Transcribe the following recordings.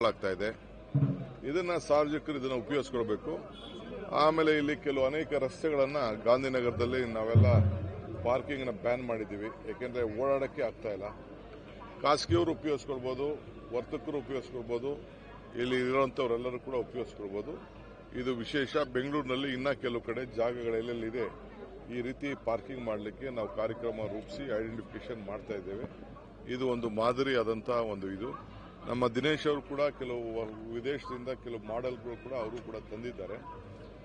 ಮಕ್ಕಳಾಗ್ತಾ ಇದೆ. ಇದನ್ನ ಸಾರ್ವಜನಿಕರು ಇದನ್ನ ಉಪಯೋಗಿಸ್ಕೊಳ್ಬೇಕು. ಆಮೇಲೆ ಇಲ್ಲಿ ಕೆಲವು ಅನೇಕ ರಸ್ತೆಗಳನ್ನ ಗಾಂಧಿನಗರದಲ್ಲಿ ನಾವೆಲ್ಲ ಪಾರ್ಕಿಂಗ್ನ ಬ್ಯಾನ್ ಮಾಡಿದ್ದೀವಿ. ಯಾಕೆಂದ್ರೆ ಓಡಾಡಕ್ಕೆ ಆಗ್ತಾ ಇಲ್ಲ. ಖಾಸಗಿಯವರು ಉಪಯೋಗಿಸ್ಕೊಳ್ಬೋದು, ವರ್ತಕರು ಉಪಯೋಗಿಸ್ಕೊಳ್ಬೋದು, ಇಲ್ಲಿ ಇರುವಂತವರೆಲ್ಲರೂ ಕೂಡ ಉಪಯೋಗಿಸ್ಕೊಳ್ಬೋದು. ಇದು ವಿಶೇಷ. ಬೆಂಗಳೂರಿನಲ್ಲಿ ಇನ್ನ ಕೆಲವು ಕಡೆ ಜಾಗಗಳೆಲ್ಲಿದೆ ಈ ರೀತಿ ಪಾರ್ಕಿಂಗ್ ಮಾಡಲಿಕ್ಕೆ ನಾವು ಕಾರ್ಯಕ್ರಮ ರೂಪಿಸಿ ಐಡೆಂಟಿಫಿಕೇಶನ್ ಮಾಡ್ತಾ ಇದ್ದೇವೆ. ಇದು ಒಂದು ಮಾದರಿಯಾದಂತಹ ಒಂದು ಇದು. ನಮ್ಮ ದಿನೇಶ್ ಅವರು ಕೂಡ ಕೆಲವು ವಿದೇಶದಿಂದ ಕೆಲವು ಮಾಡೆಲ್ಗಳು ಕೂಡ ಅವರು ಕೂಡ ತಂದಿದ್ದಾರೆ.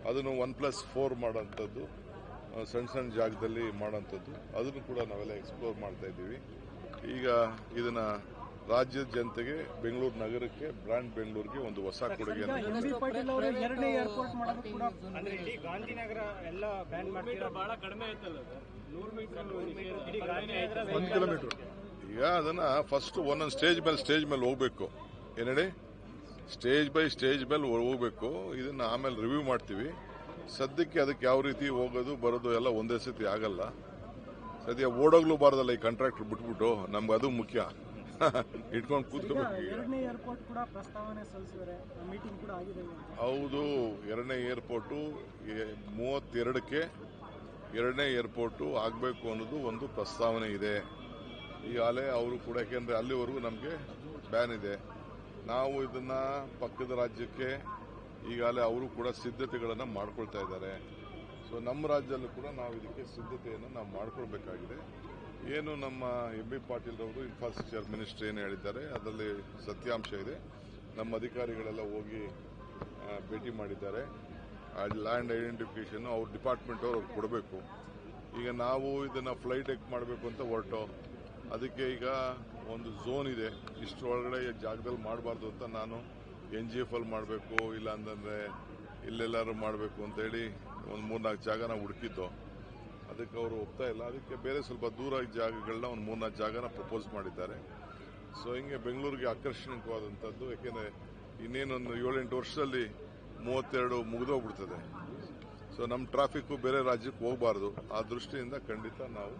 ಅದನ್ನು 1+4 ಮಾಡೋಂಥದ್ದು, ಸಣ್ಣ ಸಣ್ಣ ಜಾಗದಲ್ಲಿ ಮಾಡೋಂಥದ್ದು, ಅದನ್ನು ಕೂಡ ನಾವೆಲ್ಲ ಎಕ್ಸ್ಪ್ಲೋರ್ ಮಾಡ್ತಾ ಇದ್ದೀವಿ. ಈಗ ಇದನ್ನ ರಾಜ್ಯದ ಜನತೆಗೆ, ಬೆಂಗಳೂರು ನಗರಕ್ಕೆ, ಬ್ರ್ಯಾಂಡ್ ಬೆಂಗಳೂರಿಗೆ ಒಂದು ಹೊಸ ಕೊಡುಗೆ. ಈಗ ಅದನ್ನ ಫಸ್ಟ್ ಒಂದೊಂದು ಸ್ಟೇಜ್ ಮೇಲೆ ಹೋಗ್ಬೇಕು. ಏನೇಳಿ ಸ್ಟೇಜ್ ಬೈ ಸ್ಟೇಜ್ ಮೇಲೆ ಹೋಗ್ಬೇಕು. ಇದನ್ನ ಆಮೇಲೆ ರಿವ್ಯೂ ಮಾಡ್ತೀವಿ. ಸದ್ಯಕ್ಕೆ ಅದಕ್ಕೆ ಯಾವ ರೀತಿ ಹೋಗೋದು ಬರೋದು ಎಲ್ಲ ಒಂದೇ ಸತಿ ಆಗಲ್ಲ. ಸದ್ಯ ಓಡೋಗ್ಲೂ ಬಾರದಲ್ಲ ಈ ಕಾಂಟ್ರಾಕ್ಟರ್ ಬಿಟ್ಬಿಟ್ಟು. ನಮ್ಗೆ ಅದು ಮುಖ್ಯ. ಇಟ್ಕೊಂಡು ಕೂತ್ಕೋಬೇಕು. ಹೌದು, ಎರಡನೇ ಏರ್ಪೋರ್ಟು 32ಕ್ಕೆ ಎರಡನೇ ಏರ್ಪೋರ್ಟು ಆಗಬೇಕು ಅನ್ನೋದು ಒಂದು ಪ್ರಸ್ತಾವನೆ ಇದೆ. ಈಗಾಗಲೇ ಅವರು ಕೂಡ, ಯಾಕೆಂದ್ರೆ ಅಲ್ಲಿವರೆಗೂ ನಮಗೆ ಬ್ಯಾನ್ ಇದೆ. ನಾವು ಇದನ್ನ ಪಕ್ಕದ ರಾಜ್ಯಕ್ಕೆ ಈಗಾಗಲೇ ಅವರು ಕೂಡ ಸಿದ್ಧತೆಗಳನ್ನು ಮಾಡ್ಕೊಳ್ತಾ ಇದ್ದಾರೆ. ಸೊ ನಮ್ಮ ರಾಜ್ಯದಲ್ಲೂ ಕೂಡ ನಾವು ಇದಕ್ಕೆ ಸಿದ್ಧತೆಯನ್ನು ನಾವು ಮಾಡ್ಕೊಳ್ಬೇಕಾಗಿದೆ. ಏನು ನಮ್ಮ ಎಂ.ಬಿ. ಪಾಟೀಲ್ ಅವರು ಇನ್ಫ್ರಾಸ್ಟ್ರಕ್ಚರ್ ಮಿನಿಸ್ಟರ್ ಏನು ಹೇಳಿದ್ದಾರೆ ಅದರಲ್ಲಿ ಸತ್ಯಾಂಶ ಇದೆ. ನಮ್ಮ ಅಧಿಕಾರಿಗಳೆಲ್ಲ ಹೋಗಿ ಭೇಟಿ ಮಾಡಿದ್ದಾರೆ. ಲ್ಯಾಂಡ್ ಐಡೆಂಟಿಫಿಕೇಶನ್ ಅವ್ರ ಡಿಪಾರ್ಟ್ಮೆಂಟ್ ಅವರು ಕೊಡಬೇಕು. ಈಗ ನಾವು ಇದನ್ನ ಫ್ಲೈಟ್ ಎಕ್ ಮಾಡಬೇಕು ಅಂತ ಹೊರಟು, ಅದಕ್ಕೆ ಈಗ ಒಂದು ಝೋನ್ ಇದೆ, ಇಷ್ಟರೊಳಗಡೆ ಜಾಗದಲ್ಲಿ ಮಾಡಬಾರ್ದು ಅಂತ ನಾನು NGF ಅಲ್ಲಿ ಮಾಡಬೇಕು, ಇಲ್ಲ ಅಂತಂದ್ರೆ ಇಲ್ಲೆಲ್ಲಾರು ಮಾಡಬೇಕು ಅಂತ ಹೇಳಿ ಒಂದು 3-4 ಜಾಗನ ಹುಡುಕಿದ್ದು. ಅದಕ್ಕೆ ಅವರು ಒಪ್ತಾ ಇಲ್ಲ. ಅದಕ್ಕೆ ಬೇರೆ ಸ್ವಲ್ಪ ದೂರ ಜಾಗಗಳನ್ನ ಒಂದು 3-4 ಜಾಗನ ಪ್ರಪೋಸ್ ಮಾಡಿದ್ದಾರೆ. ಸೊ ಹಿಂಗೆ ಬೆಂಗಳೂರಿಗೆ ಆಕರ್ಷಣೀಯವಾದಂಥದ್ದು. ಯಾಕೆಂದ್ರೆ ಇನ್ನೇನೊಂದು 7-8 ವರ್ಷದಲ್ಲಿ 32 ಮುಗಿದೋಗ್ಬಿಡ್ತದೆ. ಸೊ ನಮ್ಮ ಟ್ರಾಫಿಕ್ ಬೇರೆ ರಾಜ್ಯಕ್ಕೆ ಹೋಗಬಾರ್ದು. ಆ ದೃಷ್ಟಿಯಿಂದ ಖಂಡಿತ ನಾವು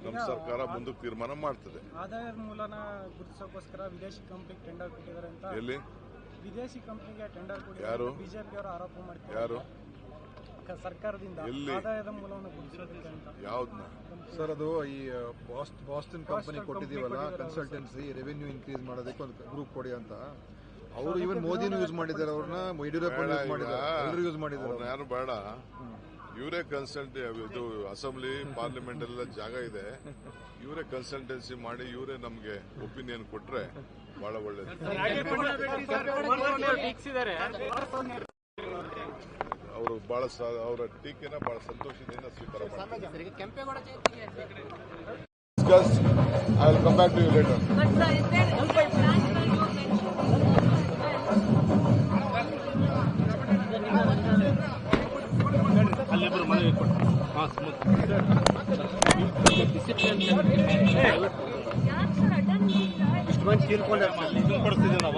ನಮ್ಮ ಸರ್ಕಾರ ಮುಂದಕ್ಕೆ ತೀರ್ಮಾನ ಮಾಡ್ತದೆ. ಆದಾಯದ ಮೂಲನ ಗುರುತಿಸೋಕೋಸ್ಕರ ವಿದೇಶಿ ಕಂಪನಿಗೆ ಟೆಂಡರ್ ಕೊಟ್ಟಿದ್ದಾರೆ ಅಂತ. ಎಲ್ಲಿ ವಿದೇಶಿ ಕಂಪನಿಗೆ ಟೆಂಡರ್ ಕೊಟ್ಟಿದ್ದಾರೆ ಯಾರು? ಬಿಜೆಪಿ ಅವರು ಆರೋಪ ಮಾಡ್ತಾರೆ. ಯಾರು? ಸರ್ಕಾರದಿಂದ ಆದಾಯದ ಮೂಲವನ್ನು ಗುರುತಿಸೋದಕ್ಕೆ ಅಂತ. ಯಾವ್ದನ್ನ ಸರ್? ಅದು ಈ ಬಾಸ್ಟನ್ ಕಂಪನಿ ಕೊಟ್ಟಿದೀವಲ್ಲ, ಕನ್ಸಲ್ಟೆನ್ಸಿ ರೆವೆನ್ಯೂ ಇನ್ಕ್ರೀಸ್ ಮಾಡೋದಕ್ಕೆ ಒಂದು ಗ್ರೂಪ್ ಕೊಡಿ ಅಂತ. ಅವರು ಇವನ್ ಮೋದಿನೂ ಯೂಸ್ ಮಾಡಿದ್ದಾರೆ, ಅವ್ರನ್ನ ಯಡಿಯೂರಪ್ಪ ಯೂಸ್ ಮಾಡಿದ್ದಾರೆ, ಎಲ್ಲರೂ ಯೂಸ್ ಮಾಡಿದ್ದಾರೆ. ಯಾರು ಬೇಡ, ಇವರೇ ಇದು ಅಸೆಂಬ್ಲಿ ಪಾರ್ಲಿಮೆಂಟ್ ಎಲ್ಲ ಜಾಗ ಇದೆ, ಇವರೇ ಕನ್ಸಲ್ಟೆನ್ಸಿ ಮಾಡಿ ಇವರೇ ನಮಗೆ ಒಪಿನಿಯನ್ ಕೊಟ್ರೆ ಬಹಳ ಒಳ್ಳೇದು. ಅವರು ಬಹಳ ಅವರ ಟೀಕೆನ ಬಹಳ ಸಂತೋಷದಿಂದ ಸ್ವೀಕಾರ ಮಾಡ್ತಾರೆ. I will come back to you later. ಇಷ್ಟು ಮಂದಿ ತೀರ್ಕೊಂಡ್ರೆ ಕೊಡ್ತಿದ್ದೀವಿ ನಾವು.